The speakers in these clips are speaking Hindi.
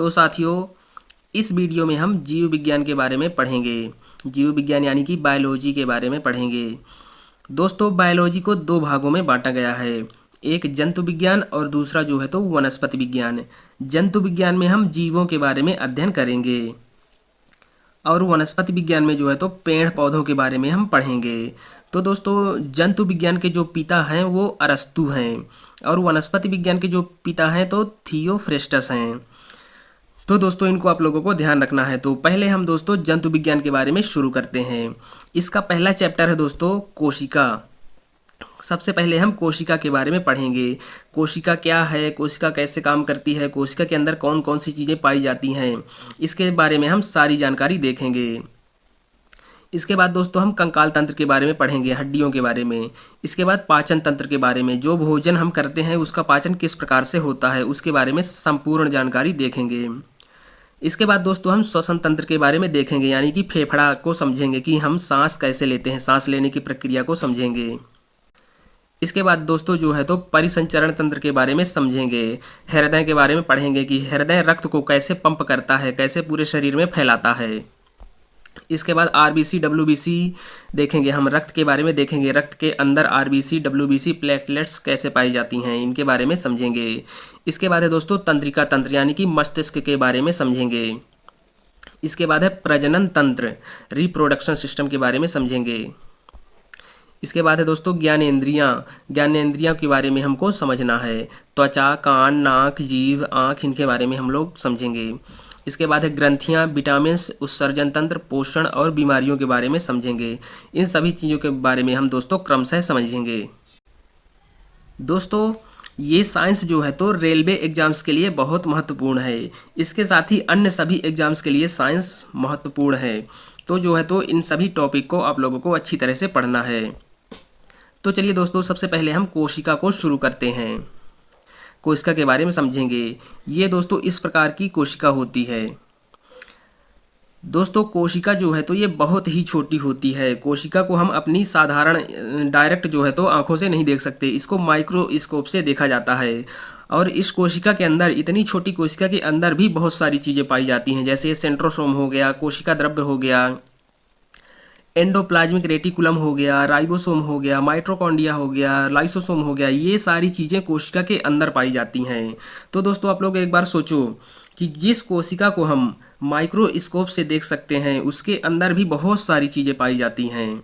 तो साथियों, इस वीडियो में हम जीव विज्ञान के बारे में पढ़ेंगे। जीव विज्ञान यानी कि बायोलॉजी के बारे में पढ़ेंगे। दोस्तों, बायोलॉजी को दो भागों में बांटा गया है, एक जंतु विज्ञान और दूसरा जो है तो वनस्पति विज्ञान। जंतु विज्ञान में हम जीवों के बारे में अध्ययन करेंगे और वनस्पति विज्ञान में जो है तो पेड़ पौधों के बारे में हम पढ़ेंगे। तो दोस्तों, जंतु विज्ञान के जो पिता हैं वो अरस्तु हैं और वनस्पति विज्ञान के जो पिता हैं तो थियोफ्रेस्टस हैं। तो दोस्तों, इनको आप लोगों को ध्यान रखना है। तो पहले हम दोस्तों जंतु विज्ञान के बारे में शुरू करते हैं। इसका पहला चैप्टर है दोस्तों कोशिका। सबसे पहले हम कोशिका के बारे में पढ़ेंगे। कोशिका क्या है, कोशिका कैसे काम करती है, कोशिका के अंदर कौन कौन सी चीज़ें पाई जाती हैं, इसके बारे में हम सारी जानकारी देखेंगे। इसके बाद दोस्तों हम कंकाल तंत्र के बारे में पढ़ेंगे, हड्डियों के बारे में। इसके बाद पाचन तंत्र के बारे में, जो भोजन हम करते हैं उसका पाचन किस प्रकार से होता है उसके बारे में संपूर्ण जानकारी देखेंगे। इसके बाद दोस्तों हम श्वसन तंत्र के बारे में देखेंगे, यानी कि फेफड़ा को समझेंगे कि हम सांस कैसे लेते हैं, सांस लेने की प्रक्रिया को समझेंगे। इसके बाद दोस्तों जो है तो परिसंचरण तंत्र के बारे में समझेंगे। हृदय के बारे में पढ़ेंगे कि हृदय रक्त को कैसे पंप करता है, कैसे पूरे शरीर में फैलाता है। इसके बाद आरबीसी डब्ल्यूबीसी देखेंगे, हम रक्त के बारे में देखेंगे। रक्त के अंदर आरबीसी डब्ल्यूबीसी प्लेटलेट्स कैसे पाई जाती हैं, इनके बारे में समझेंगे। इसके बाद है दोस्तों तंत्रिका तंत्र, यानी कि मस्तिष्क के बारे में समझेंगे। इसके बाद है प्रजनन तंत्र, रिप्रोडक्शन सिस्टम के बारे में समझेंगे। इसके बाद है दोस्तों ज्ञानेंद्रियाँ। ज्ञानेंद्रियों के बारे में हमको समझना है। त्वचा, कान, नाक, जीभ, आँख, इनके बारे में हम लोग समझेंगे। इसके बाद है ग्रंथियाँ, विटामिन्स, उत्सर्जन तंत्र, पोषण और बीमारियों के बारे में समझेंगे। इन सभी चीज़ों के बारे में हम दोस्तों क्रमशः समझेंगे। दोस्तों, ये साइंस जो है तो रेलवे एग्जाम्स के लिए बहुत महत्वपूर्ण है। इसके साथ ही अन्य सभी एग्जाम्स के लिए साइंस महत्वपूर्ण है। तो जो है तो इन सभी टॉपिक को आप लोगों को अच्छी तरह से पढ़ना है। तो चलिए दोस्तों, सबसे पहले हम कोशिका को शुरू करते हैं। कोशिका के बारे में समझेंगे। ये दोस्तों इस प्रकार की कोशिका होती है। दोस्तों, कोशिका जो है तो ये बहुत ही छोटी होती है। कोशिका को हम अपनी साधारण डायरेक्ट जो है तो आंखों से नहीं देख सकते, इसको माइक्रोस्कोप से देखा जाता है। और इस कोशिका के अंदर, इतनी छोटी कोशिका के अंदर भी बहुत सारी चीज़ें पाई जाती हैं, जैसे सेंट्रोसोम हो गया, कोशिका द्रव्य हो गया, एंडोप्लाज्मिक रेटिकुलम हो गया, राइबोसोम हो गया, माइटोकॉन्ड्रिया हो गया, लाइसोसोम हो गया। ये सारी चीज़ें कोशिका के अंदर पाई जाती हैं। तो दोस्तों, आप लोग एक बार सोचो कि जिस कोशिका को हम माइक्रोस्कोप से देख सकते हैं उसके अंदर भी बहुत सारी चीज़ें पाई जाती हैं।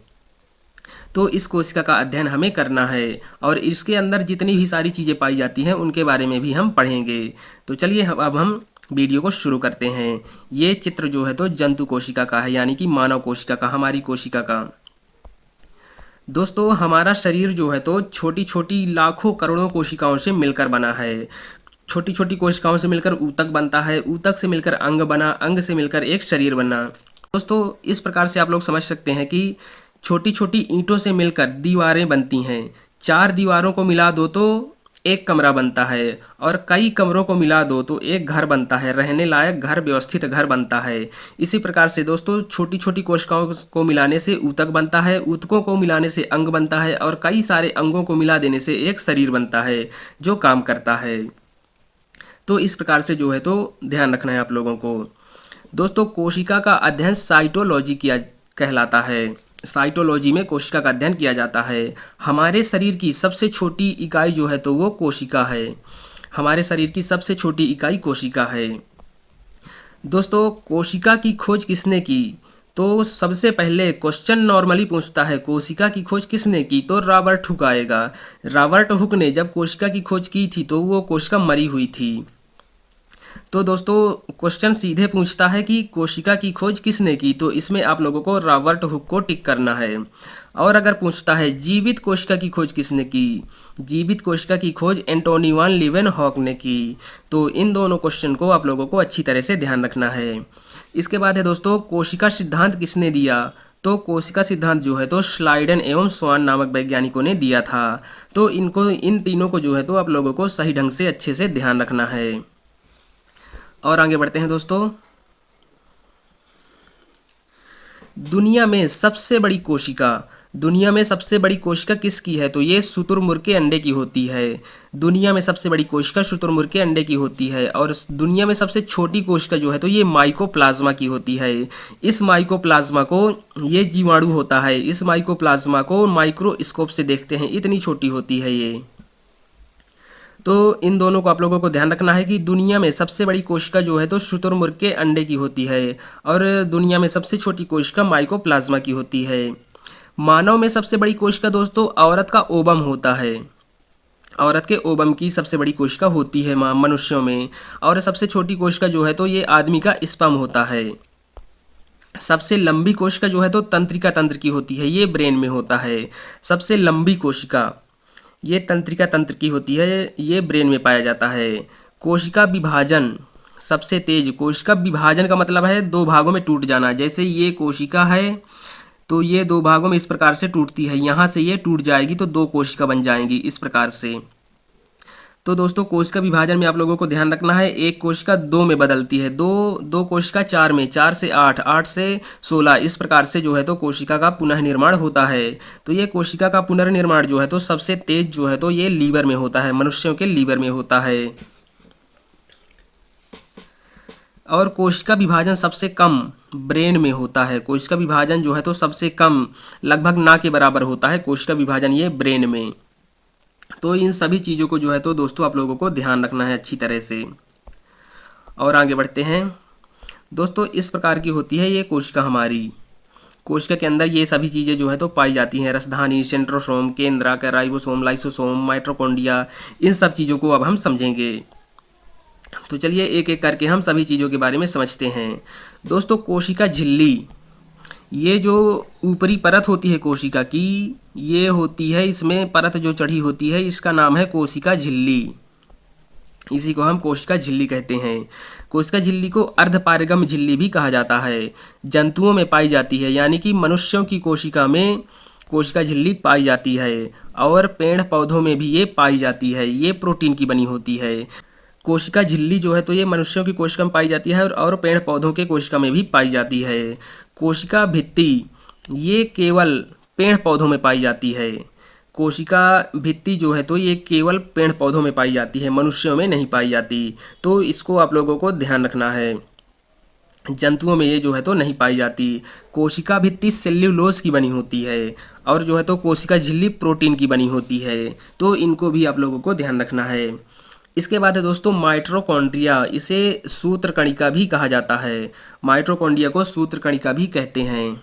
तो इस कोशिका का अध्ययन हमें करना है और इसके अंदर जितनी भी सारी चीज़ें पाई जाती हैं उनके बारे में भी हम पढ़ेंगे। तो चलिए अब हम वीडियो को शुरू करते हैं। ये चित्र जो है तो जंतु कोशिका का है, यानी कि मानव कोशिका का, हमारी कोशिका का। दोस्तों, हमारा शरीर जो है तो छोटी छोटी लाखों करोड़ों कोशिकाओं से मिलकर बना है। छोटी छोटी कोशिकाओं से मिलकर ऊतक बनता है, ऊतक से मिलकर अंग बना, अंग से मिलकर एक शरीर बना। दोस्तों, इस प्रकार से आप लोग समझ सकते हैं कि छोटी छोटी ईंटों से मिलकर दीवारें बनती हैं। 4 दीवारों को मिला दो तो एक कमरा बनता है और कई कमरों को मिला दो तो एक घर बनता है, रहने लायक घर, व्यवस्थित घर बनता है। इसी प्रकार से दोस्तों छोटी छोटी कोशिकाओं को मिलाने से ऊतक बनता है, ऊतकों को मिलाने से अंग बनता है और कई सारे अंगों को मिला देने से एक शरीर बनता है जो काम करता है। तो इस प्रकार से जो है तो ध्यान रखना है आप लोगों को। दोस्तों, कोशिका का अध्ययन साइटोलॉजी किया कहलाता है। साइटोलॉजी में कोशिका का अध्ययन किया जाता है। हमारे शरीर की सबसे छोटी इकाई जो है तो वो कोशिका है। हमारे शरीर की सबसे छोटी इकाई कोशिका है। दोस्तों, कोशिका की खोज किसने की? तो सबसे पहले क्वेश्चन नॉर्मली पूछता है, कोशिका की खोज किसने की? तो रॉबर्ट हुक आएगा। रॉबर्ट हुक ने जब कोशिका की खोज की थी तो वो कोशिका मरी हुई थी। तो दोस्तों, क्वेश्चन सीधे पूछता है कि कोशिका की खोज किसने की, तो इसमें आप लोगों को रॉबर्ट हुक को टिक करना है। और अगर पूछता है जीवित कोशिका की खोज किसने की, जीवित कोशिका की खोज एंटोनी वान लीवेनहॉक ने की। तो इन दोनों क्वेश्चन को आप लोगों को अच्छी तरह से ध्यान रखना है। इसके बाद है दोस्तों कोशिका सिद्धांत किसने दिया? तो कोशिका सिद्धांत जो है तो श्लाइडन एवं स्वान नामक वैज्ञानिकों ने दिया था। तो इन तीनों को जो है तो आप लोगों को सही ढंग से अच्छे से ध्यान रखना है। और आगे बढ़ते हैं दोस्तों। दुनिया में सबसे बड़ी कोशिका, दुनिया में सबसे बड़ी कोशिका किसकी है? तो ये शुतुरमुर्ग के अंडे की होती है। दुनिया में सबसे बड़ी कोशिका शुतुरमुर्ग के अंडे की होती है। और दुनिया में सबसे छोटी कोशिका जो है तो ये माइकोप्लाज्मा की होती है। इस माइकोप्लाज्मा को, ये जीवाणु होता है, इस माइकोप्लाज्मा को माइक्रोस्कोप से देखते हैं, इतनी छोटी होती है ये। तो इन दोनों को आप लोगों को ध्यान रखना है कि दुनिया में सबसे बड़ी कोशिका जो है तो शुतुरमुर्ग के अंडे की होती है और दुनिया में सबसे छोटी कोशिका माइकोप्लाज्मा की होती है। मानव में सबसे बड़ी कोशिका दोस्तों औरत का ओवम होता है। औरत के ओवम की सबसे बड़ी कोशिका होती है मनुष्यों में। और सबसे छोटी कोशिका जो है तो ये आदमी का स्पर्म होता है। सबसे लंबी कोशिका जो है तो तंत्रिका तंत्र की होती है, ये ब्रेन में होता है। सबसे लंबी कोशिका ये तंत्रिका तंत्र की होती है, ये ब्रेन में पाया जाता है। कोशिका विभाजन सबसे तेज, कोशिका विभाजन का मतलब है दो भागों में टूट जाना। जैसे ये कोशिका है तो ये दो भागों में इस प्रकार से टूटती है, यहाँ से ये टूट जाएगी तो दो कोशिका बन जाएंगी इस प्रकार से। तो दोस्तों कोशिका विभाजन में आप लोगों को ध्यान रखना है, एक कोशिका दो में बदलती है, दो कोशिका चार में, चार से आठ, आठ से 16, इस प्रकार से जो है तो कोशिका का पुनः निर्माण होता है। तो ये कोशिका का पुनर्निर्माण जो है तो सबसे तेज जो है तो ये लीवर में होता है, मनुष्यों के लीवर में होता है। और कोशिका विभाजन सबसे कम ब्रेन में होता है। कोशिका विभाजन जो है तो सबसे कम, लगभग ना के बराबर होता है कोशिका विभाजन ये ब्रेन में। तो इन सभी चीज़ों को जो है तो दोस्तों आप लोगों को ध्यान रखना है अच्छी तरह से। और आगे बढ़ते हैं दोस्तों, इस प्रकार की होती है ये कोशिका हमारी। कोशिका के अंदर ये सभी चीज़ें जो है तो पाई जाती हैं, रसधानी, सेंट्रोसोम, केंद्रक, राइबोसोम, लाइसोसोम, माइटोकॉन्ड्रिया, इन सब चीज़ों को अब हम समझेंगे। तो चलिए एक एक करके हम सभी चीज़ों के बारे में समझते हैं। दोस्तों कोशिका झिल्ली, ये जो ऊपरी परत होती है कोशिका की, ये होती है, इसमें परत जो चढ़ी होती है इसका नाम है कोशिका झिल्ली। इसी को हम कोशिका झिल्ली कहते हैं। कोशिका झिल्ली को अर्धपारगम झिल्ली भी कहा जाता है। जंतुओं में पाई जाती है, यानी कि मनुष्यों की कोशिका में कोशिका झिल्ली पाई जाती है और पेड़ पौधों में भी ये पाई जाती है। ये प्रोटीन की बनी होती है। कोशिका झिल्ली जो है तो ये मनुष्यों की कोशिका में पाई जाती है और पेड़ पौधों के कोशिका में भी पाई जाती है। कोशिका भित्ति, ये केवल पेड़ पौधों में पाई जाती है। कोशिका भित्ति जो है तो ये केवल पेड़ पौधों में पाई जाती है, मनुष्यों में नहीं पाई जाती। तो इसको आप लोगों को ध्यान रखना है, जंतुओं में ये जो है तो नहीं पाई जाती। कोशिका भित्ति सेल्यूलोज की बनी होती है और जो है तो कोशिका झिल्ली प्रोटीन की बनी होती है। तो इनको भी आप लोगों को ध्यान रखना है। इसके बाद है दोस्तों माइटोकॉन्ड्रिया, इसे सूत्रकणिका भी कहा जाता है। माइटोकॉन्ड्रिया को सूत्रकणिका भी कहते हैं।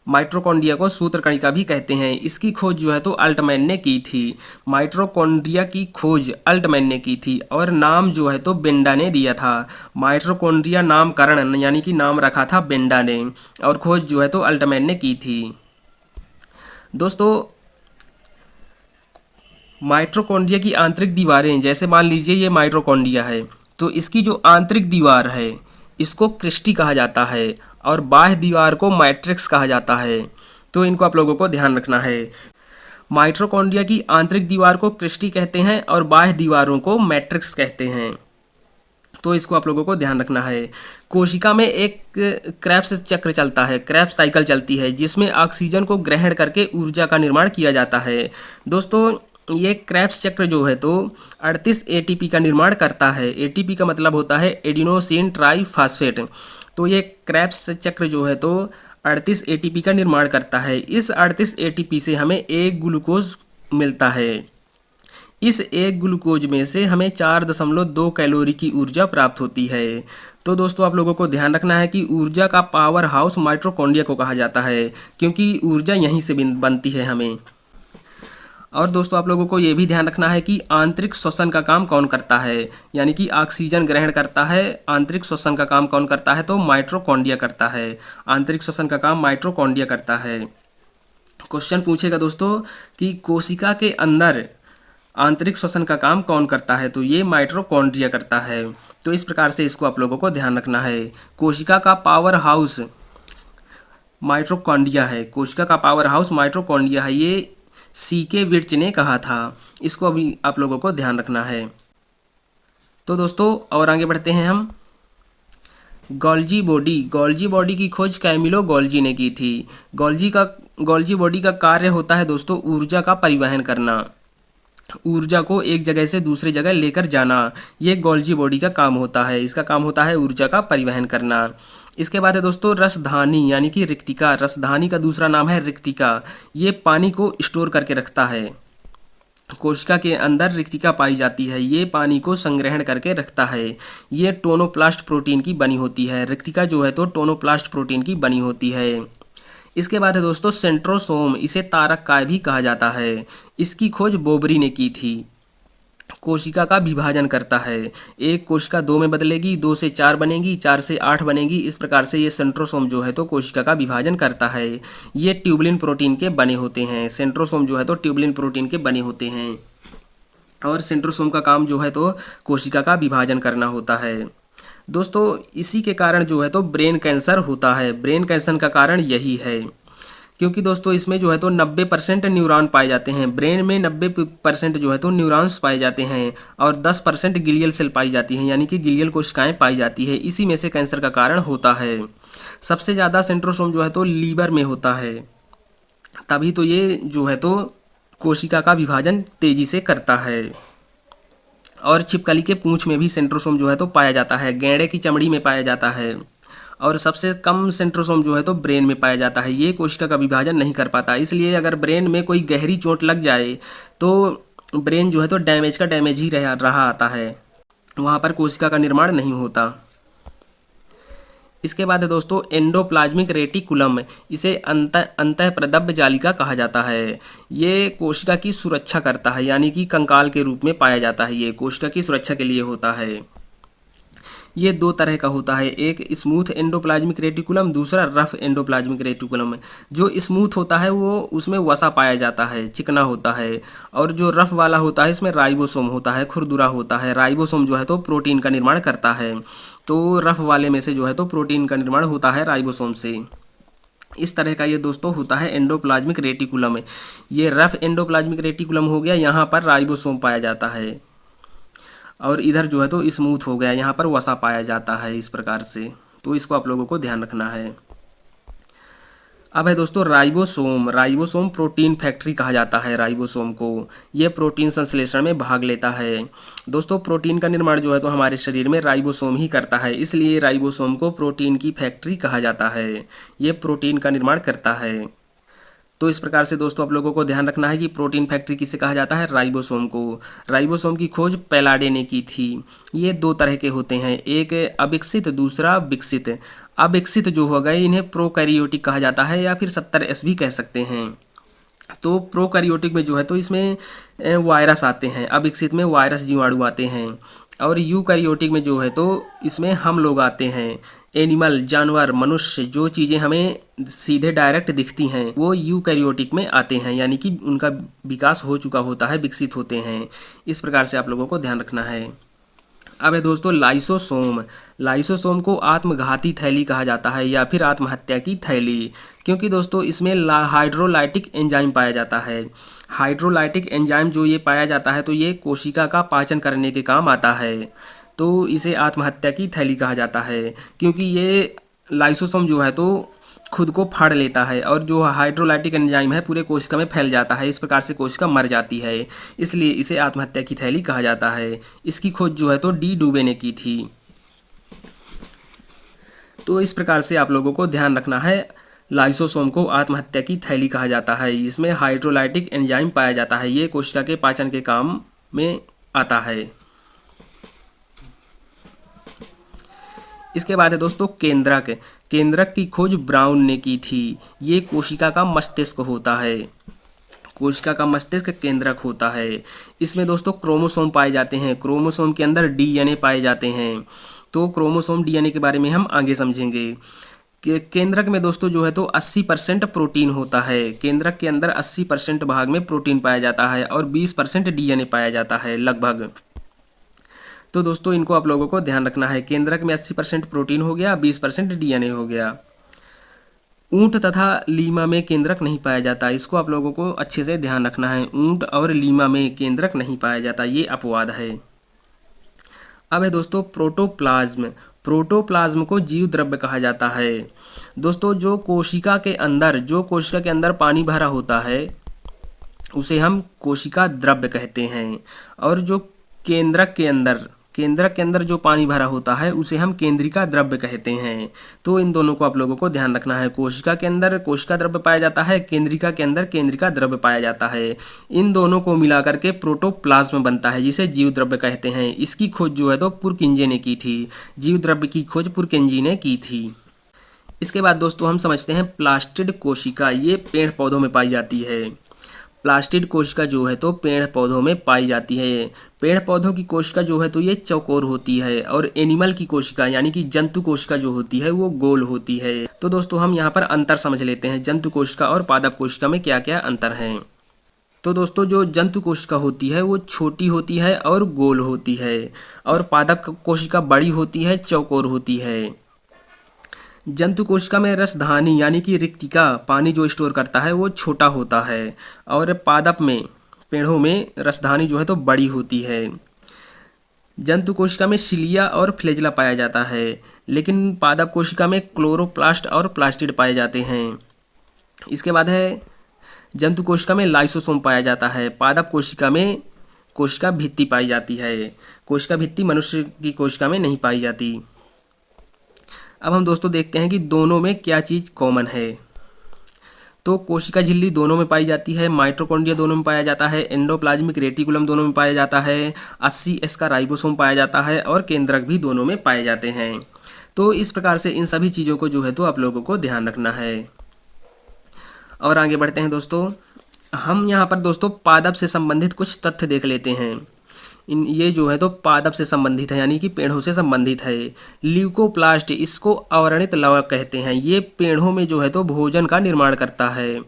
माइटोकॉन्ड्रिया को सूत्रकणिका भी कहते हैं। इसकी खोज जो है तो अल्टमैन ने की थी। माइटोकॉन्ड्रिया की खोज अल्टमैन ने की थी और नाम जो है तो बेंडा ने दिया था। माइटोकॉन्ड्रिया नामकरण यानी कि नाम रखा था बेंडा ने और खोज जो है तो अल्टमैन ने की थी। दोस्तों माइटोकॉन्ड्रिया की आंतरिक दीवारें, जैसे मान लीजिए ये माइटोकॉन्ड्रिया है तो इसकी जो आंतरिक दीवार है इसको क्रिस्टी कहा जाता है और बाह्य दीवार को मैट्रिक्स कहा जाता है। तो इनको आप लोगों को ध्यान रखना है। माइटोकॉन्ड्रिया की आंतरिक दीवार को क्रिस्टी कहते हैं और बाह्य दीवारों को मैट्रिक्स कहते हैं। तो इसको आप लोगों को ध्यान रखना है। कोशिका में एक क्रेब्स चक्र चलता है, क्रेब्स साइकिल चलती है, जिसमें ऑक्सीजन को ग्रहण करके ऊर्जा का निर्माण किया जाता है। दोस्तों ये क्रेब्स चक्र जो है तो 38 एटीपी का निर्माण करता है। एटीपी का मतलब होता है एडिनोसिन ट्राइफॉस्फेट। तो ये क्रेब्स चक्र जो है तो 38 एटीपी का निर्माण करता है। इस 38 एटीपी से हमें एक ग्लूकोज मिलता है। इस एक ग्लूकोज में से हमें 4.2 कैलोरी की ऊर्जा प्राप्त होती है। तो दोस्तों आप लोगों को ध्यान रखना है कि ऊर्जा का पावर हाउस माइटोकॉन्ड्रिया को कहा जाता है, क्योंकि ऊर्जा यहीं से बनती है हमें। और दोस्तों आप लोगों को ये भी ध्यान रखना है कि आंतरिक श्वसन का काम कौन करता है, यानी कि ऑक्सीजन ग्रहण करता है। आंतरिक श्वसन का काम कौन करता है? तो माइटोकॉन्ड्रिया करता है। आंतरिक श्वसन का काम माइटोकॉन्ड्रिया करता है। क्वेश्चन पूछेगा दोस्तों कि कोशिका के अंदर आंतरिक श्वसन का काम कौन करता है? तो ये माइटोकॉन्ड्रिया करता है। तो इस प्रकार से इसको आप लोगों को ध्यान रखना है। कोशिका का पावर हाउस माइटोकॉन्ड्रिया है। कोशिका का पावर हाउस माइटोकॉन्ड्रिया है, ये सीके विर्च ने कहा था। इसको अभी आप लोगों को ध्यान रखना है। तो दोस्तों और आगे बढ़ते हैं हम। गोल्जी बॉडी की खोज कैमिलो गोल्जी ने की थी। गोल्जी बॉडी का कार्य होता है दोस्तों ऊर्जा का परिवहन करना, ऊर्जा को एक जगह से दूसरी जगह लेकर जाना। ये गोल्जी बॉडी का काम होता है, इसका काम होता है ऊर्जा का परिवहन करना। इसके बाद है दोस्तों रसधानी यानी कि रिक्तिका। रसधानी का दूसरा नाम है रिक्तिका। ये पानी को स्टोर करके रखता है। कोशिका के अंदर रिक्तिका पाई जाती है, ये पानी को संग्रहण करके रखता है। ये टोनोप्लास्ट प्रोटीन की बनी होती है। रिक्तिका जो है तो टोनोप्लास्ट प्रोटीन की बनी होती है। इसके बाद है दोस्तों सेंट्रोसोम, इसे तारक काय भी कहा जाता है। इसकी खोज बोबरी ने की थी। कोशिका का विभाजन करता है। एक कोशिका दो में बदलेगी, दो से चार बनेगी, चार से आठ बनेगी। इस प्रकार से ये सेंट्रोसोम जो है तो कोशिका का विभाजन करता है। ये ट्यूबुलिन प्रोटीन के बने होते हैं। सेंट्रोसोम जो है तो ट्यूबुलिन प्रोटीन के बने होते हैं और सेंट्रोसोम का काम जो है तो कोशिका का विभाजन करना होता है। दोस्तों इसी के कारण जो है तो ब्रेन कैंसर होता है। ब्रेन कैंसर का कारण यही है क्योंकि दोस्तों इसमें जो है तो 90% न्यूरॉन पाए जाते हैं। ब्रेन में 90% जो है तो न्यूरॉन्स पाए जाते हैं और 10% गिलियल सेल पाई जाती हैं, यानी कि गिलियल कोशिकाएं पाई जाती है। इसी में से कैंसर का कारण होता है। सबसे ज़्यादा सेंट्रोसोम जो है तो लीवर में होता है, तभी तो ये जो है तो कोशिका का विभाजन तेजी से करता है। और छिपकली के पूंछ में भी सेंट्रोसोम जो है तो पाया जाता है। गैंडे की चमड़ी में पाया जाता है और सबसे कम सेंट्रोसोम जो है तो ब्रेन में पाया जाता है। ये कोशिका का विभाजन नहीं कर पाता, इसलिए अगर ब्रेन में कोई गहरी चोट लग जाए तो ब्रेन जो है तो डैमेज का डैमेज ही रहा आता है, वहाँ पर कोशिका का निर्माण नहीं होता। इसके बाद है दोस्तों एंडोप्लाज्मिक रेटिकुलम, इसे अंतःप्रदब्ध जालिका कहा जाता है। ये कोशिका की सुरक्षा करता है, यानी कि कंकाल के रूप में पाया जाता है। ये कोशिका की सुरक्षा के लिए होता है। ये दो तरह का होता है, एक स्मूथ एंडोप्लाज्मिक रेटिकुलम, दूसरा रफ एंडोप्लाज्मिक रेटिकुलम। जो स्मूथ होता है वो उसमें वसा पाया जाता है, चिकना होता है, और जो रफ वाला होता है इसमें राइबोसोम होता है, खुरदुरा होता है। राइबोसोम जो है तो प्रोटीन का निर्माण करता है, तो रफ वाले में से जो है तो प्रोटीन का निर्माण होता है राइबोसोम से। इस तरह का ये दोस्तों होता है एंडोप्लाज्मिक रेटिकुलम। ये रफ एंडोप्लाज्मिक रेटिकुलम हो गया, यहाँ पर राइबोसोम पाया जाता है, और इधर जो है तो स्मूथ हो गया, यहाँ पर वसा पाया जाता है। इस प्रकार से तो इसको आप लोगों को ध्यान रखना है। अब है दोस्तों राइबोसोम। राइबोसोम प्रोटीन फैक्ट्री कहा जाता है राइबोसोम को। ये प्रोटीन संश्लेषण में भाग लेता है। दोस्तों प्रोटीन का निर्माण जो है तो हमारे शरीर में राइबोसोम ही करता है, इसलिए राइबोसोम को प्रोटीन की फैक्ट्री कहा जाता है। ये प्रोटीन का निर्माण करता है। तो इस प्रकार से दोस्तों आप लोगों को ध्यान रखना है कि प्रोटीन फैक्ट्री किसे कहा जाता है, राइबोसोम को। राइबोसोम की खोज पैलाडे ने की थी। ये दो तरह के होते हैं, एक अविकसित, दूसरा विकसित। अविकसित जो हो गए इन्हें प्रोकैरियोटिक कहा जाता है या फिर 70S भी कह सकते हैं। तो प्रोकैरियोटिक में जो है तो इसमें वायरस आते हैं, अविकसित में वायरस जीवाणु आते हैं, और यूकैरियोटिक में जो है तो इसमें हम लोग आते हैं। एनिमल, जानवर, मनुष्य, जो चीज़ें हमें सीधे डायरेक्ट दिखती हैं वो यूकैरियोटिक में आते हैं, यानी कि उनका विकास हो चुका होता है, विकसित होते हैं। इस प्रकार से आप लोगों को ध्यान रखना है। अब है दोस्तों लाइसोसोम। लाइसोसोम को आत्मघाती थैली कहा जाता है या फिर आत्महत्या की थैली, क्योंकि दोस्तों इसमें हाइड्रोलाइटिक एंजाइम पाया जाता है। हाइड्रोलाइटिक एंजाइम जो ये पाया जाता है तो ये कोशिका का पाचन करने के काम आता है, तो इसे आत्महत्या की थैली कहा जाता है, क्योंकि ये लाइसोसोम जो है तो खुद को फाड़ लेता है और जो हाइड्रोलाइटिक एंजाइम है पूरे कोशिका में फैल जाता है। इस प्रकार से कोशिका मर जाती है, इसलिए इसे आत्महत्या की थैली कहा जाता है। इसकी खोज जो है तो डी डुबे ने की थी। तो इस प्रकार से आप लोगों को ध्यान रखना है, लाइसोसोम को आत्महत्या की थैली कहा जाता है। इसमें हाइड्रोलाइटिक एंजाइम पाया जाता है, ये कोशिका के पाचन के काम में आता है। इसके बाद है दोस्तों केंद्रक। केंद्रक की खोज ब्राउन ने की थी। ये कोशिका का मस्तिष्क होता है। कोशिका का मस्तिष्क केंद्रक होता है। इसमें दोस्तों क्रोमोसोम पाए जाते हैं। क्रोमोसोम के अंदर डीएनए पाए जाते हैं। तो क्रोमोसोम डीएनए के बारे में हम आगे समझेंगे। केंद्रक में दोस्तों जो है तो 80% प्रोटीन होता है। केंद्रक के अंदर 80% भाग में प्रोटीन पाया जाता है और 20% डीएनए पाया जाता है लगभग। तो दोस्तों इनको आप लोगों को ध्यान रखना है। केंद्रक में 80% प्रोटीन हो गया, 20% डीएनए हो गया। ऊंट तथा लीमा में केंद्रक नहीं पाया जाता, इसको आप लोगों को अच्छे से ध्यान रखना है। ऊंट और लीमा में केंद्रक नहीं पाया जाता, ये अपवाद है। अब है दोस्तों प्रोटोप्लाज्म। प्रोटोप्लाज्म को जीव द्रव्य कहा जाता है। दोस्तों जो कोशिका के अंदर पानी भरा होता है उसे हम कोशिका द्रव्य कहते हैं, और जो केंद्रक के अंदर जो पानी भरा होता है उसे हम केंद्रिका द्रव्य कहते हैं। तो इन दोनों को आप लोगों को ध्यान रखना है। कोशिका के अंदर कोशिका द्रव्य पाया जाता है, केंद्रिका के अंदर केंद्रिका द्रव्य पाया जाता है। इन दोनों को मिलाकर के प्रोटोप्लाज्म बनता है, जिसे जीव द्रव्य कहते हैं। इसकी खोज जो है तो पुरकिंजे ने की थी। जीव द्रव्य की खोज पुरकिंजे ने की थी। इसके बाद दोस्तों हम समझते हैं प्लास्टिड कोशिका। ये पेड़ पौधों में पाई जाती है। प्लास्टिड कोशिका जो है तो पेड़ पौधों में पाई जाती है। पेड़ पौधों की कोशिका जो है तो ये चौकोर होती है, और एनिमल की कोशिका यानी कि जंतु कोशिका जो होती है वो गोल होती है। तो दोस्तों हम यहाँ पर अंतर समझ लेते हैं, जंतु कोशिका और पादप कोशिका में क्या क्या अंतर हैं। तो दोस्तों जो जंतु कोशिका होती है वो छोटी होती है और गोल होती है, और पादप कोशिका बड़ी होती है, चौकोर होती है। जंतु कोशिका में रसधानी यानी कि रिक्तिका, पानी जो स्टोर करता है वो छोटा होता है, और पादप में पेड़ों में रसधानी जो है तो बड़ी होती है। जंतु कोशिका में सिलिया और फ्लैजेला पाया जाता है, लेकिन पादप कोशिका में क्लोरोप्लास्ट और प्लास्टिड पाए जाते हैं। इसके बाद है जंतु कोशिका में लाइसोसोम पाया जाता है। पादप कोशिका में कोशिका भित्ति पाई जाती है। कोशिका भित्ति मनुष्य की कोशिका में नहीं पाई जाती। अब हम दोस्तों देखते हैं कि दोनों में क्या चीज़ कॉमन है। तो कोशिका झिल्ली दोनों में पाई जाती है, माइटोकॉन्ड्रिया दोनों में पाया जाता है, एंडोप्लाज्मिक रेटिकुलम दोनों में पाया जाता है, 80S का राइबोसोम पाया जाता है, और केंद्रक भी दोनों में पाए जाते हैं। तो इस प्रकार से इन सभी चीज़ों को जो है तो आप लोगों को ध्यान रखना है। और आगे बढ़ते हैं दोस्तों। हम यहाँ पर दोस्तों पादप से संबंधित कुछ तथ्य देख लेते हैं। ये जो है तो पादप से संबंधित है, यानी कि पेड़ों से संबंधित है। ल्यूकोप्लास्ट, इसको अवर्णित लवक कहते हैं। ये पेड़ों में जो है तो भोजन का निर्माण करता है।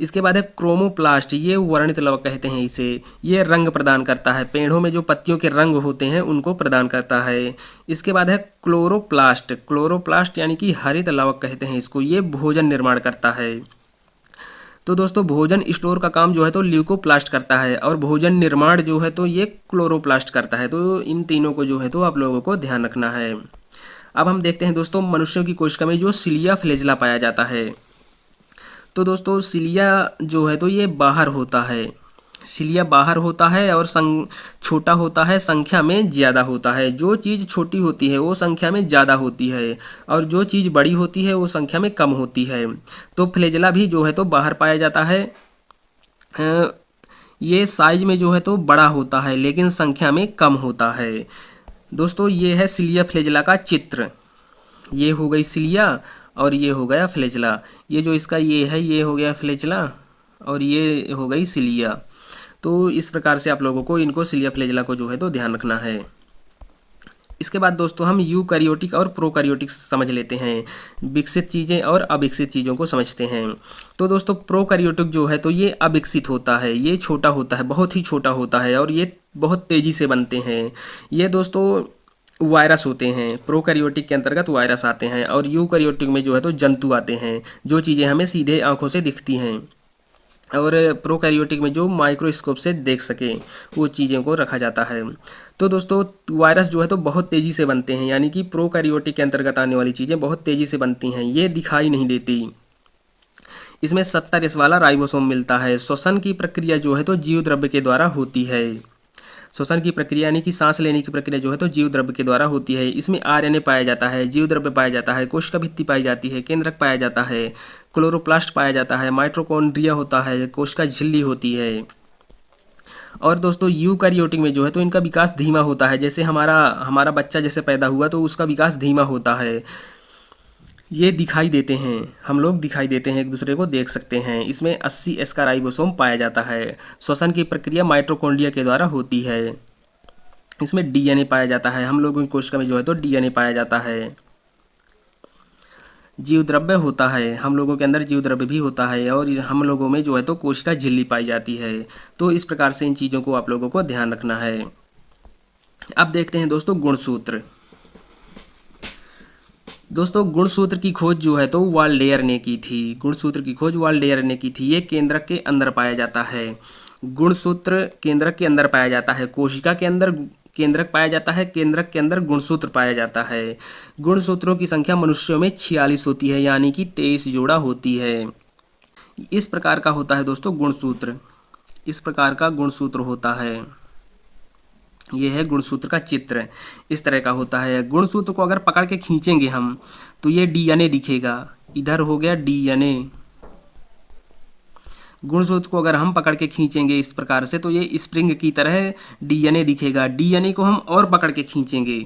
इसके बाद है क्रोमोप्लास्ट, ये वर्णित लवक कहते हैं इसे। ये रंग प्रदान करता है, पेड़ों में जो पत्तियों के रंग होते हैं उनको प्रदान करता है। इसके बाद है क्लोरोप्लास्ट यानी कि हरित लवक कहते हैं इसको। ये भोजन निर्माण करता है। तो दोस्तों भोजन स्टोर का काम जो है तो ल्यूकोप्लास्ट करता है, और भोजन निर्माण जो है तो ये क्लोरोप्लास्ट करता है। तो इन तीनों को जो है तो आप लोगों को ध्यान रखना है। अब हम देखते हैं दोस्तों मनुष्यों की कोशिका में जो सिलिया फ्लैजेला पाया जाता है। तो दोस्तों सिलिया जो है तो ये बाहर होता है। सिलिया बाहर होता है और छोटा होता है, संख्या में ज़्यादा होता है। जो चीज़ छोटी होती है वो संख्या में ज़्यादा होती है, और जो चीज़ बड़ी होती है वो संख्या में कम होती है। तो फ्लैजेला भी जो है तो बाहर पाया जाता है। ये साइज में जो है तो बड़ा होता है, लेकिन संख्या में कम होता है। दोस्तों ये है सिलिया फ्लैजेला का चित्र। ये हो गई सिलिया और ये हो गया फ्लैजेला। ये जो इसका ये है ये हो गया फ्लैजेला और ये हो गई सिलिया। तो इस प्रकार से आप लोगों को इनको सिलिया फ्लैजेला को जो है तो ध्यान रखना है। इसके बाद दोस्तों हम यूकैरियोटिक और प्रोकैरियोटिक समझ लेते हैं। विकसित चीज़ें और अविकसित चीज़ों को समझते हैं। तो दोस्तों प्रोकैरियोटिक जो है तो ये अविकसित होता है, ये छोटा होता है, बहुत ही छोटा होता है, और ये बहुत तेज़ी से बनते हैं। ये दोस्तों वायरस होते हैं। प्रोकैरियोटिक के अंतर्गत वायरस आते हैं, और यूकैरियोटिक में जो है तो जंतु आते हैं, जो चीज़ें हमें सीधे आँखों से दिखती हैं, और प्रोकैरियोटिक में जो माइक्रोस्कोप से देख सके वो चीज़ों को रखा जाता है। तो दोस्तों वायरस जो है तो बहुत तेज़ी से बनते हैं, यानी कि प्रोकैरियोटिक के अंतर्गत आने वाली चीज़ें बहुत तेज़ी से बनती हैं, ये दिखाई नहीं देती। इसमें 70S वाला राइबोसोम मिलता है। श्वसन की प्रक्रिया जो है तो जीव द्रव्य के द्वारा होती है। श्वसन की प्रक्रिया यानी कि सांस लेने की प्रक्रिया जो है तो जीव द्रव्य के द्वारा होती है। इसमें RNA पाया जाता है, जीव द्रव्य पाया जाता है, कोशिका भित्ति पाई जाती है, केंद्रक पाया जाता है, क्लोरोप्लास्ट पाया जाता है, माइटोकॉन्ड्रिया होता है, कोशिका झिल्ली होती है। और दोस्तों यूकैरियोटिक में जो है तो इनका विकास धीमा होता है। जैसे हमारा बच्चा जैसे पैदा हुआ तो उसका विकास धीमा होता है। ये दिखाई देते हैं, हम लोग दिखाई देते हैं, एक दूसरे को देख सकते हैं। इसमें 80S का राइबोसोम पाया जाता है। श्वसन की प्रक्रिया माइटोकॉन्ड्रिया के द्वारा होती है। इसमें DNA पाया जाता है। हम लोगों की कोशिका में जो है तो DNA पाया जाता है। जीव द्रव्य होता है, हम लोगों के अंदर जीव द्रव्य भी होता है, और हम लोगों में जो है तो कोशिका झिल्ली पाई जाती है। तो इस प्रकार से इन चीज़ों को आप लोगों को ध्यान रखना है। अब देखते हैं दोस्तों गुणसूत्र। दोस्तों गुणसूत्र की खोज जो है तो वाल्डेयर ने की थी। गुणसूत्र की खोज वाल्डेयर ने की थी। ये केंद्रक के अंदर पाया जाता है। गुणसूत्र केंद्रक के अंदर पाया जाता है। कोशिका के अंदर केंद्रक पाया जाता है। केंद्रक के अंदर गुणसूत्र पाया जाता है। गुणसूत्रों की संख्या मनुष्यों में 46 होती है, यानी कि 23 जोड़ा होती है। इस प्रकार का होता है दोस्तों गुणसूत्र। इस प्रकार का गुणसूत्र होता है। यह है गुणसूत्र का चित्र। इस तरह का होता है। गुणसूत्र को अगर पकड़ के खींचेंगे हम तो ये डीएनए दिखेगा। इधर हो गया डीएनए। गुणसूत्र को अगर हम पकड़ के खींचेंगे इस प्रकार से तो ये स्प्रिंग की तरह डीएनए दिखेगा। डीएनए को हम और पकड़ के खींचेंगे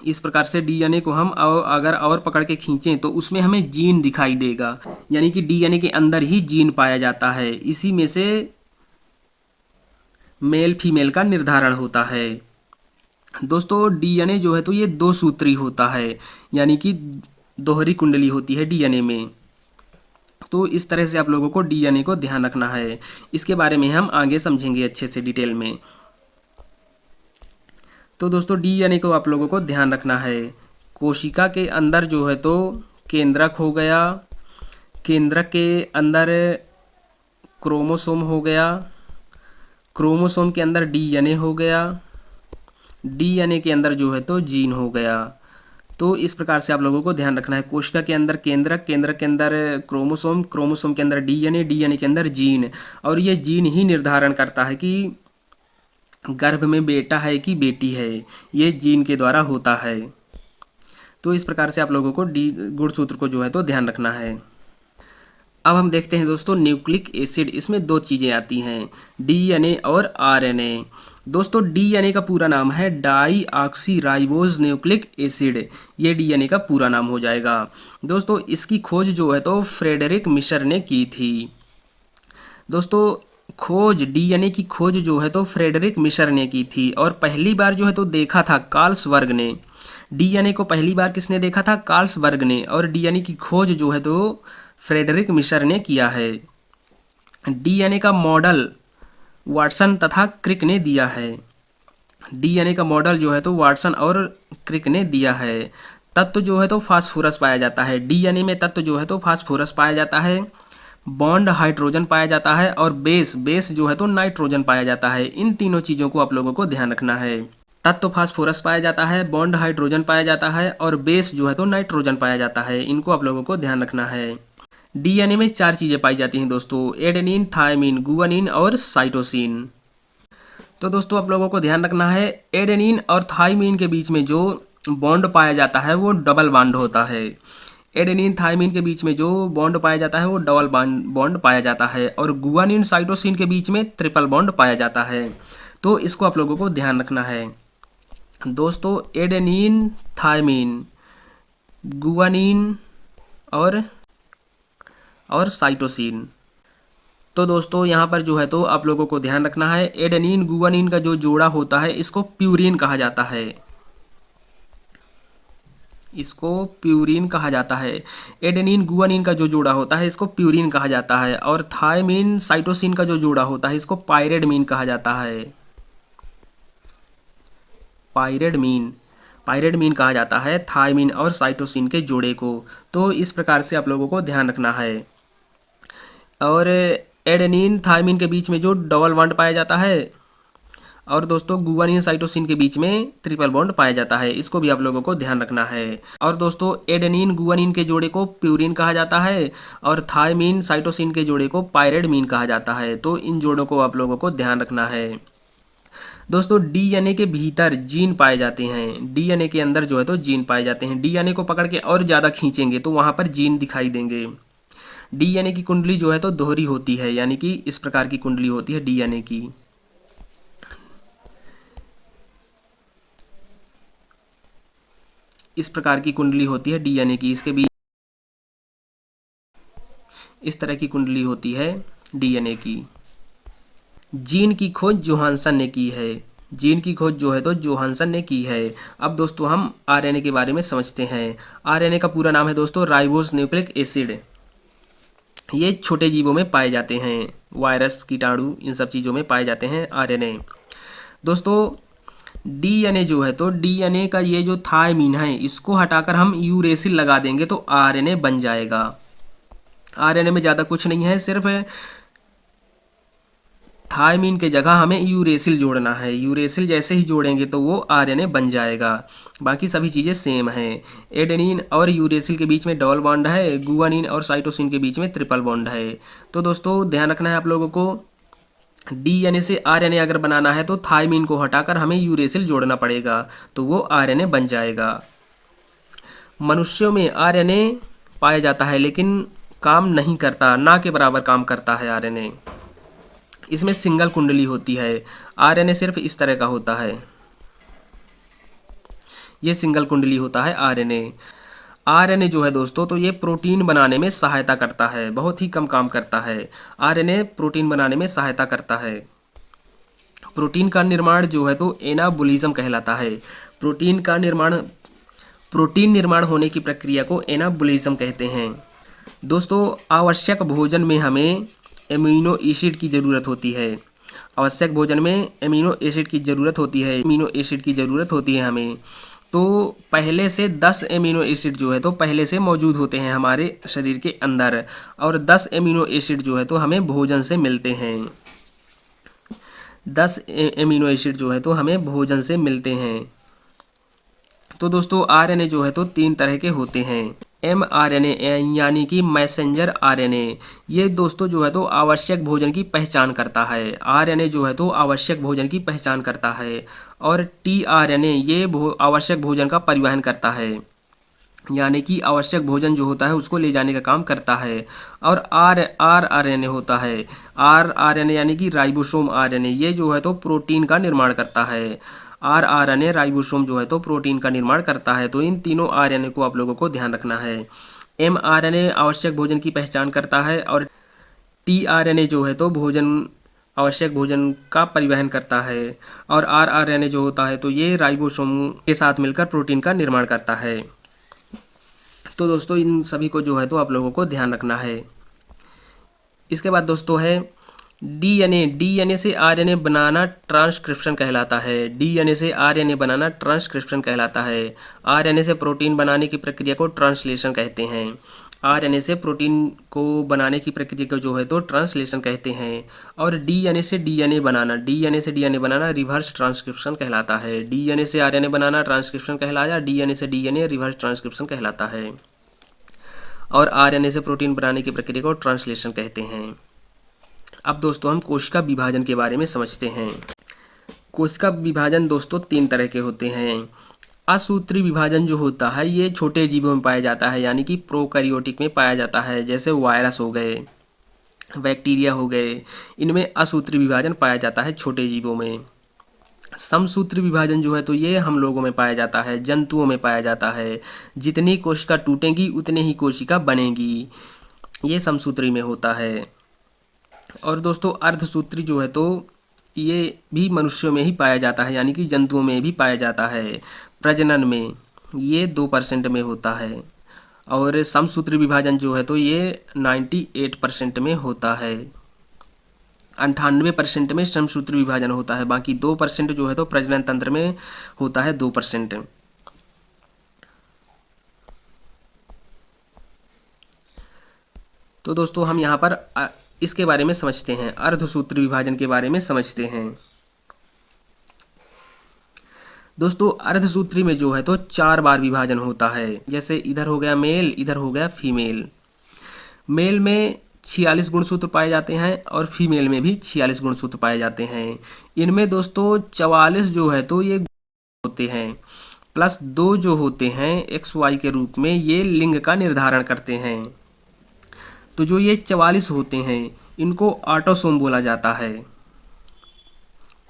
इस प्रकार से, डीएनए को हम अगर और पकड़ के खींचें तो उसमें हमें जीन दिखाई देगा, यानी कि डीएनए के अंदर ही जीन पाया जाता है। इसी में से मेल फीमेल का निर्धारण होता है। दोस्तों डीएनए जो है तो ये 2 सूत्री होता है, यानी कि दोहरी कुंडली होती है डीएनए में। तो इस तरह से आप लोगों को डीएनए को ध्यान रखना है। इसके बारे में हम आगे समझेंगे अच्छे से डिटेल में। तो दोस्तों डीएनए को आप लोगों को ध्यान रखना है। कोशिका के अंदर जो है तो केंद्रक हो गया, केंद्रक के अंदर क्रोमोसोम हो गया, क्रोमोसोम के अंदर डीएनए हो गया, डीएनए के अंदर जो है तो जीन हो गया। तो इस प्रकार से आप लोगों को ध्यान रखना है। कोशिका के अंदर केंद्रक, केंद्रक के अंदर क्रोमोसोम, क्रोमोसोम के अंदर डीएनए, डीएनए के अंदर जीन, और ये जीन ही निर्धारण करता है कि गर्भ में बेटा है कि बेटी है। ये जीन के द्वारा होता है। तो इस प्रकार से आप लोगों को गुणसूत्र को जो है तो ध्यान रखना है। अब हम देखते हैं दोस्तों न्यूक्लिक एसिड। इसमें 2 चीज़ें आती हैं, डीएनए और आरएनए। दोस्तों डीएनए का पूरा नाम है deoxyribose nucleic acid. ये डीएनए का पूरा नाम हो जाएगा। दोस्तों इसकी खोज जो है तो फ्रेडरिक मिशर ने की थी। दोस्तों खोज, डीएनए की खोज जो है तो फ्रेडरिक मिशर ने की थी, और पहली बार जो है तो देखा था कार्ल्सबर्ग ने। डीएनए को पहली बार किसने देखा था? कार्ल्सबर्ग ने। और डीएनए की खोज जो है तो फ्रेडरिक मिशर ने किया है। डीएनए का मॉडल वाटसन तथा क्रिक ने दिया है। डीएनए का मॉडल जो है तो वाटसन और क्रिक ने दिया है। तत्व जो है तो फास्फोरस पाया जाता है। डीएनए में तत्व जो है तो फास्फोरस पाया जाता है। बॉन्ड हाइड्रोजन पाया जाता है, और बेस जो है तो नाइट्रोजन पाया जाता है। इन तीनों चीज़ों को आप लोगों को ध्यान रखना है। तत्व फास्फोरस पाया जाता है, बॉन्ड हाइड्रोजन पाया जाता है, और बेस जो है तो नाइट्रोजन पाया जाता है। इनको आप लोगों को ध्यान रखना है। डीएनए में 4 चीज़ें पाई जाती हैं दोस्तों, एडेनिन, थायमिन, गुआनिन और साइटोसिन। तो दोस्तों आप लोगों को ध्यान रखना है, एडेनिन और थायमिन के बीच में जो बॉन्ड पाया जाता है वो डबल बॉन्ड होता है। एडेनिन थायमिन के बीच में जो बॉन्ड पाया जाता है वो डबल बॉन्ड पाया जाता है, और गुआनिन साइटोसिन के बीच में ट्रिपल बॉन्ड पाया जाता है। तो इसको आप लोगों को ध्यान रखना है। दोस्तों एडेनिन, थायमिन, गुआनिन और साइटोसिन। तो दोस्तों यहाँ पर जो है तो आप लोगों को ध्यान रखना है, एडेनिन गुआनिन का जो जोड़ा होता है इसको प्यूरिन कहा जाता है। इसको प्यूरिन कहा जाता है। एडेनिन गुआनिन का जो जोड़ा होता है इसको प्यूरिन कहा जाता है, और थायमिन साइटोसिन का जो जोड़ा होता है इसको पायरेडमीन कहा जाता है। पायरेडमीन कहा जाता है थायमिन और साइटोसिन के जोड़े को। तो इस प्रकार से आप लोगों को ध्यान रखना है। और एडेनिन थायमिन के बीच में जो डबल बॉन्ड पाया जाता है, और दोस्तों गुआनिन साइटोसिन के बीच में ट्रिपल बॉन्ड पाया जाता है। इसको भी आप लोगों को ध्यान रखना है। और दोस्तों एडेनिन गुआनिन के जोड़े को प्यूरिन कहा जाता है, और थायमिन साइटोसिन के जोड़े को पायरेडमीन कहा जाता है। तो इन जोड़ों को आप लोगों को ध्यान रखना है। दोस्तों डीएनए के भीतर जीन पाए जाते हैं। डीएनए के अंदर जो है तो जीन पाए जाते हैं। डीएनए को पकड़ के और ज़्यादा खींचेंगे तो वहाँ पर जीन दिखाई देंगे। डीएनए की कुंडली जो है तो दोहरी होती है, यानी कि इस प्रकार की कुंडली होती है डीएनए की। इस प्रकार की कुंडली होती है डीएनए की। इसके बीच इस तरह की कुंडली होती है डीएनए की। जीन की खोज जोहानसन ने की है। जीन की खोज जो है तो जोहानसन ने की है। अब दोस्तों हम आरएनए के बारे में समझते हैं। आरएनए का पूरा नाम है दोस्तों राइबोज न्यूक्लिक एसिड। ये छोटे जीवों में पाए जाते हैं, वायरस, कीटाणु, इन सब चीज़ों में पाए जाते हैं आरएनए। दोस्तों डीएनए जो है तो डीएनए का ये जो थायमिन है इसको हटाकर हम यूरेसिल लगा देंगे तो आरएनए बन जाएगा। आरएनए में ज़्यादा कुछ नहीं है, सिर्फ थायमीन के जगह हमें यूरेसिल जोड़ना है। यूरेसिल जैसे ही जोड़ेंगे तो वो आरएनए बन जाएगा। बाकी सभी चीज़ें सेम हैं। एडेनिन और यूरेसिल के बीच में डबल बॉन्ड है, गुआनिन और साइटोसिन के बीच में ट्रिपल बॉन्ड है। तो दोस्तों ध्यान रखना है आप लोगों को, डीएनए से आरएनए अगर बनाना है तो थायमीन को हटाकर हमें यूरेसिल जोड़ना पड़ेगा, तो वो आरएनए बन जाएगा। मनुष्यों में आरएनए पाया जाता है लेकिन काम नहीं करता, ना के बराबर काम करता है आरएनए। इसमें सिंगल कुंडली होती है। आरएनए सिर्फ इस तरह का होता है, ये सिंगल कुंडली होता है आरएनए। आरएनए जो है दोस्तों, तो ये प्रोटीन बनाने में सहायता करता है, बहुत ही कम काम करता है। आरएनए प्रोटीन बनाने में सहायता करता है। प्रोटीन का निर्माण जो है तो एनाबोलिज्म कहलाता है। प्रोटीन निर्माण होने की प्रक्रिया को एनाबोलिज्म कहते हैं। दोस्तों आवश्यक भोजन में हमें एमिनो एसिड की ज़रूरत होती है। आवश्यक भोजन में एमिनो एसिड की ज़रूरत होती है, एमिनो एसिड की ज़रूरत होती है हमें। तो पहले से 10 एमिनो एसिड जो है तो पहले से मौजूद होते हैं हमारे शरीर के अंदर, और 10 एमिनो एसिड जो है तो हमें भोजन से मिलते हैं। 10 एमिनो एसिड जो है तो हमें भोजन से मिलते हैं। तो दोस्तों आरएनए जो है तो 3 तरह के होते हैं। mRNA यानी कि मैसेंजर आरएनए, ये दोस्तों जो है तो आवश्यक भोजन की पहचान करता है। आरएनए जो है तो आवश्यक भोजन की पहचान करता है। और टीआरएनए ये आवश्यक भोजन का परिवहन करता है, यानी कि आवश्यक भोजन जो होता है उसको ले जाने का काम करता है। और आरआरएनए होता है। आरआरएनए यानी कि राइबोसोम आरएनए, ये जो है तो प्रोटीन का निर्माण करता है। आरआरएनए राइबोसोम जो है तो प्रोटीन का निर्माण करता है। तो इन तीनों आरएनए को आप लोगों को ध्यान रखना है। mRNA आवश्यक भोजन की पहचान करता है, और टीआरएनए जो है तो आवश्यक भोजन का परिवहन करता है। और आरआरएनए जो होता है तो ये राइबोसोम के साथ मिलकर प्रोटीन का निर्माण करता है। तो दोस्तों इन सभी को जो है तो आप लोगों को ध्यान रखना है। इसके बाद दोस्तों है डीएनए। डीएनए से आरएनए बनाना ट्रांसक्रिप्शन कहलाता है। डीएनए से आरएनए बनाना ट्रांसक्रिप्शन कहलाता है। आरएनए से प्रोटीन बनाने की प्रक्रिया को ट्रांसलेशन कहते हैं। आरएनए से प्रोटीन को बनाने की प्रक्रिया को जो है तो ट्रांसलेशन कहते हैं। और डीएनए से डीएनए बनाना रिवर्स ट्रांसक्रिप्शन कहलाता है। डीएनए से आरएनए बनाना ट्रांसक्रिप्शन कहलाया, डीएनए से डीएनए रिवर्स ट्रांसक्रिप्शन कहलाता है। और आरएनए से प्रोटीन बनाने की प्रक्रिया को ट्रांसलेशन कहते हैं। अब दोस्तों हम कोशिका विभाजन के बारे में समझते हैं। कोशिका विभाजन दोस्तों 3 तरह के होते हैं। असूत्री विभाजन जो होता है ये छोटे जीवों में पाया जाता है, यानी कि प्रोकैरियोटिक में पाया जाता है। जैसे वायरस हो गए, बैक्टीरिया हो गए, इनमें असूत्री विभाजन पाया जाता है छोटे जीवों में। समसूत्री विभाजन जो है तो ये हम लोगों में पाया जाता है, जंतुओं में पाया जाता है। जितनी कोशिका टूटेंगी उतनी ही कोशिका बनेगी, ये समसूत्री में होता है। और दोस्तों अर्धसूत्री जो है तो ये भी मनुष्यों में ही पाया जाता है, यानी कि जंतुओं में भी पाया जाता है। प्रजनन में ये 2% में होता है। और समसूत्री विभाजन जो है तो ये 98% में होता है। 98% में समसूत्री विभाजन होता है, बाकी 2% जो है तो प्रजनन तंत्र में होता है 2%। तो दोस्तों हम यहाँ पर इसके बारे में समझते हैं, अर्धसूत्री विभाजन के बारे में समझते हैं। दोस्तों अर्धसूत्री में जो है तो 4 बार विभाजन होता है। जैसे इधर हो गया मेल, इधर हो गया फीमेल। मेल में 46 गुणसूत्र पाए जाते हैं और फीमेल में भी 46 गुणसूत्र पाए जाते हैं। इनमें दोस्तों 44 जो है तो ये होते हैं, प्लस 2 जो होते हैं XY के रूप में, ये लिंग का निर्धारण करते हैं। तो जो ये 44 होते हैं इनको ऑटोसोम बोला जाता है।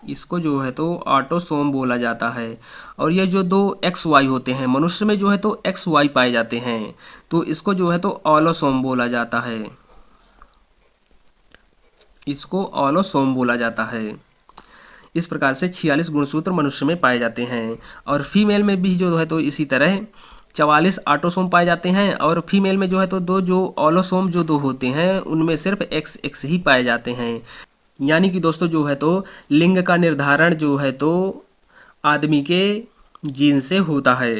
इसको जो है तो ऑटोसोम बोला जाता है। और ये जो 2 XY होते हैं, मनुष्य में जो है तो XY पाए जाते हैं, तो इसको जो है तो ऑलोसोम बोला जाता है। इसको ऑलोसोम बोला जाता है। इस प्रकार से 46 गुणसूत्र मनुष्य में पाए जाते हैं। और फीमेल में भी जो है तो इसी तरह 44 ऑटोसोम पाए जाते हैं। और फीमेल में जो है तो 2 जो ऑलोसोम जो 2 होते हैं उनमें सिर्फ XX ही पाए जाते हैं। यानी कि दोस्तों जो है तो लिंग का निर्धारण जो है तो आदमी के जीन से होता है।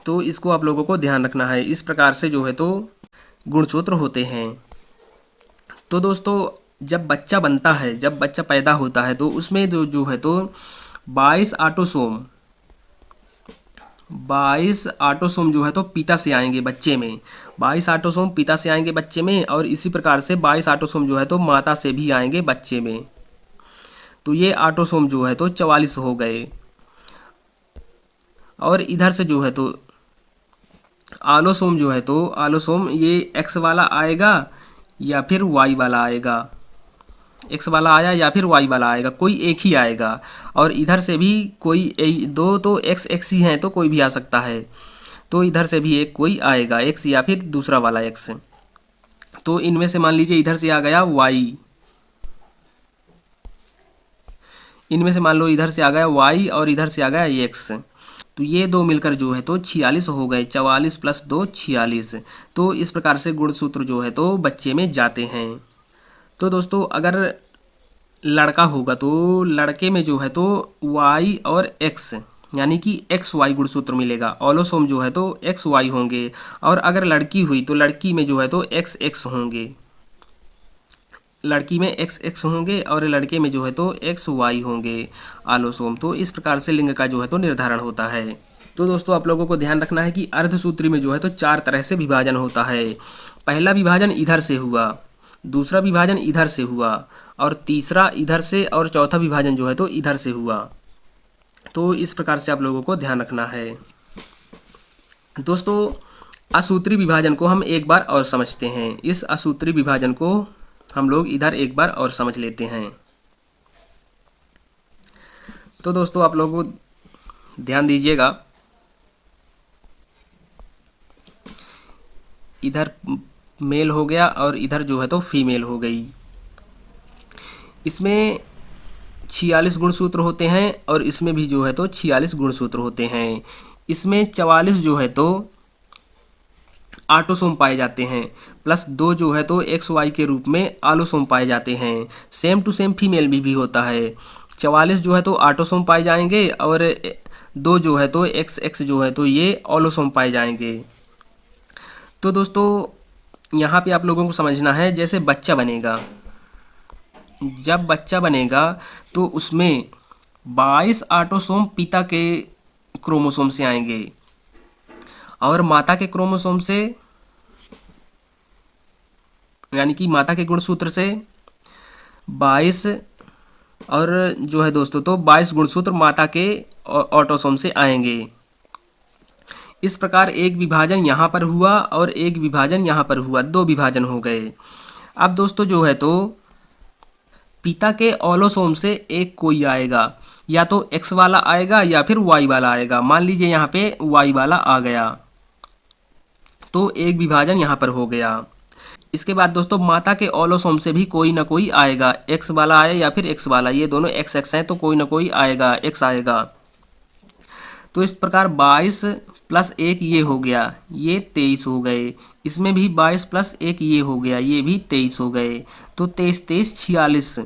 तो इसको आप लोगों को ध्यान रखना है। इस प्रकार से जो है तो गुणसूत्र होते हैं। तो दोस्तों जब बच्चा बनता है, जब बच्चा पैदा होता है तो उसमें जो जो है तो 22 ऑटोसोम 22 ऑटोसोम जो है तो पिता से आएंगे बच्चे में। 22 ऑटोसोम पिता से आएंगे बच्चे में, और इसी प्रकार से 22 ऑटोसोम जो है तो माता से भी आएंगे बच्चे में। तो ये ऑटोसोम जो है तो 44 हो गए। और इधर से जो है तो आलोसोम जो है तो आलोसोम ये एक्स वाला आएगा या फिर वाई वाला आएगा। एक्स वाला आया या फिर वाई वाला आएगा, कोई एक ही आएगा। और इधर से भी कोई दो तो एक्स एक्स ही हैं तो कोई भी आ सकता है। तो इधर से भी एक कोई आएगा, एक्स या फिर दूसरा वाला एक्स। तो इनमें से मान लीजिए इधर से आ गया वाई, इनमें से मान लो इधर से आ गया वाई और इधर से आ गया एक्स। तो ये दो मिलकर जो है तो 46 हो गए। 44 + 2 46। तो इस प्रकार से गुणसूत्र जो है तो बच्चे में जाते हैं। तो दोस्तों अगर लड़का होगा तो लड़के में जो है तो वाई और एक्स यानी कि एक्स वाई गुणसूत्र मिलेगा। ऑलोसोम जो है तो एक्स वाई होंगे। और अगर लड़की हुई तो लड़की में जो है तो एक्स एक्स होंगे, लड़की में एक्स एक्स होंगे और लड़के में जो है तो एक्स वाई होंगे आलोसोम। तो इस प्रकार से लिंग का जो है तो निर्धारण होता है। तो दोस्तों आप लोगों को ध्यान रखना है कि अर्धसूत्री में जो है तो 4 तरह से विभाजन होता है। पहला विभाजन इधर से हुआ, दूसरा विभाजन इधर से हुआ, और तीसरा इधर से, और चौथा विभाजन जो है तो इधर से हुआ। तो इस प्रकार से आप लोगों को ध्यान रखना है। दोस्तों असूत्री विभाजन को हम एक बार और समझते हैं। इस असूत्री विभाजन को हम लोग इधर एक बार और समझ लेते हैं। तो दोस्तों आप लोगों को ध्यान दीजिएगा, इधर मेल हो गया और इधर जो है तो फीमेल हो गई। इसमें 46 गुणसूत्र होते हैं और इसमें भी जो है तो 46 गुणसूत्र होते हैं। इसमें 44 जो है तो ऑटोसोम पाए जाते हैं, +2 जो है तो एक्स वाई के रूप में आलोसोम पाए जाते हैं। सेम टू सेम फीमेल भी होता है। 44 जो है तो ऑटोसोम पाए जाएंगे और 2 जो है तो एक्स एक्स जो है तो ये ऑलोसोम पाए जाएंगे। तो दोस्तों यहाँ पे आप लोगों को समझना है, जैसे बच्चा बनेगा, जब बच्चा बनेगा तो उसमें 22 ऑटोसोम पिता के क्रोमोसोम से आएंगे और माता के क्रोमोसोम से यानी कि माता के गुणसूत्र से 22 और जो है दोस्तों तो 22 गुणसूत्र माता के ऑटोसोम से आएंगे। इस प्रकार एक विभाजन यहाँ पर हुआ और एक विभाजन यहाँ पर हुआ, 2 विभाजन हो गए। अब दोस्तों जो है तो पिता के ऑलोसोम से एक कोई आएगा, या तो एक्स वाला आएगा या फिर वाई वाला आएगा। मान लीजिए यहाँ पे वाई वाला आ गया तो एक विभाजन यहाँ पर हो गया। इसके बाद दोस्तों माता के ऑलोसोम से भी कोई ना कोई आएगा, एक्स वाला आए या फिर एक्स वाला, ये दोनों एक्स एक्स हैं तो कोई ना कोई आएगा, एक्स आएगा। तो इस प्रकार 22 + 1 ये हो गया, ये 23 हो गए। इसमें भी 22 + 1 ये हो गया, ये भी 23 हो गए। तो 23 23 46।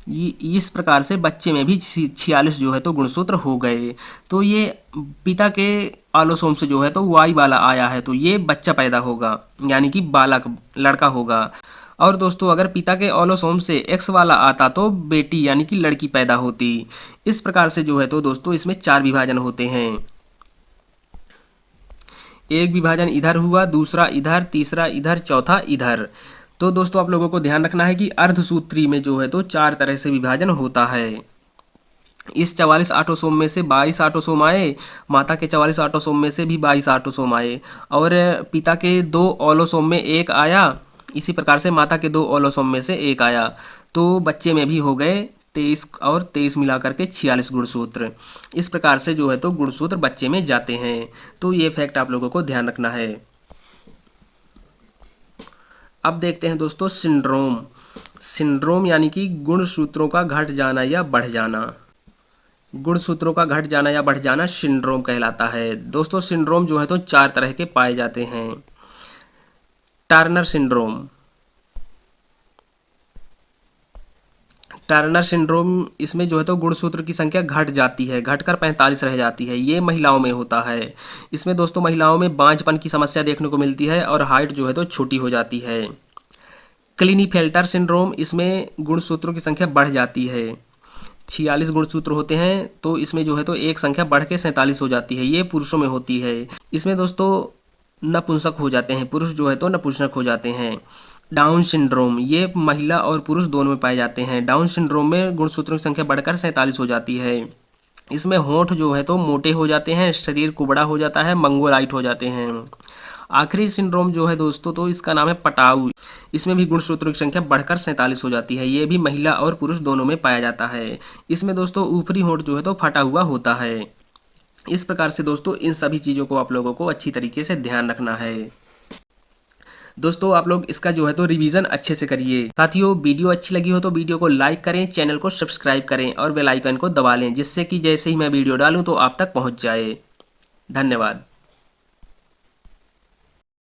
इस प्रकार से बच्चे में भी 46 जो है तो गुणसूत्र हो गए। तो ये पिता के आलोसोम से जो है तो वाई वाला आया है तो ये बच्चा पैदा होगा, यानी कि बालक लड़का होगा। और दोस्तों अगर पिता के ऑलोसोम से एक्स वाला आता तो बेटी यानी कि लड़की पैदा होती। इस प्रकार से जो है तो दोस्तों इसमें 4 विभाजन होते हैं। एक विभाजन इधर हुआ, दूसरा इधर, तीसरा इधर, चौथा इधर। तो दोस्तों आप लोगों को ध्यान रखना है कि अर्धसूत्री में जो है तो 4 तरह से विभाजन होता है। इस 44 ऑटोसोम में से 22 ऑटोसोम आए, माता के 44 ऑटोसोम में से भी 22 ऑटोसोम आए, और पिता के 2 ऑलोसोम में एक आया। इसी प्रकार से माता के 2 ऑलोसोम में से एक आया। तो बच्चे में भी हो गए 23 और 23 मिलाकर के 46 गुणसूत्र। इस प्रकार से जो है तो गुणसूत्र बच्चे में जाते हैं। तो ये फैक्ट आप लोगों को ध्यान रखना है। अब देखते हैं दोस्तों सिंड्रोम। सिंड्रोम यानी कि गुणसूत्रों का घट जाना या बढ़ जाना। गुणसूत्रों का घट जाना या बढ़ जाना सिंड्रोम कहलाता है। दोस्तों सिंड्रोम जो है तो 4 तरह के पाए जाते हैं। टर्नर सिंड्रोम, टर्नर सिंड्रोम इसमें जो है तो गुणसूत्र की संख्या घट जाती है, घटकर 45 रह जाती है। ये महिलाओं में होता है। इसमें दोस्तों महिलाओं में बांझपन की समस्या देखने को मिलती है और हाइट जो है तो छोटी हो जाती है। क्लिनीफेल्टर सिंड्रोम, इसमें गुणसूत्रों की संख्या बढ़ जाती है। 46 गुणसूत्र होते हैं, तो इसमें जो है तो एक संख्या बढ़ के 47 हो जाती है। ये पुरुषों में होती है। इसमें दोस्तों नपुंसक हो जाते हैं, पुरुष जो है तो नपुंसक हो जाते हैं। डाउन सिंड्रोम, ये महिला और पुरुष दोनों में पाए जाते हैं। डाउन सिंड्रोम में गुणसूत्रों की संख्या बढ़कर 47 हो जाती है। इसमें होंठ जो है तो मोटे हो जाते हैं, शरीर कुबड़ा हो जाता है, मंगोलाइट हो जाते हैं। आखिरी सिंड्रोम जो है दोस्तों तो इसका नाम है पटाऊ। इसमें भी गुणसूत्रों की संख्या बढ़कर 47 हो जाती है। ये भी महिला और पुरुष दोनों में पाया जाता है। इसमें दोस्तों ऊपरी होंठ जो है तो फटा हुआ होता है। इस प्रकार से दोस्तों इन सभी चीज़ों को आप लोगों को अच्छी तरीके से ध्यान रखना है। दोस्तों आप लोग इसका जो है तो रिवीजन अच्छे से करिए। साथियों वीडियो अच्छी लगी हो तो वीडियो को लाइक करें, चैनल को सब्सक्राइब करें और बेल आइकन को दबा लें, जिससे कि जैसे ही मैं वीडियो डालूं तो आप तक पहुंच जाए। धन्यवाद।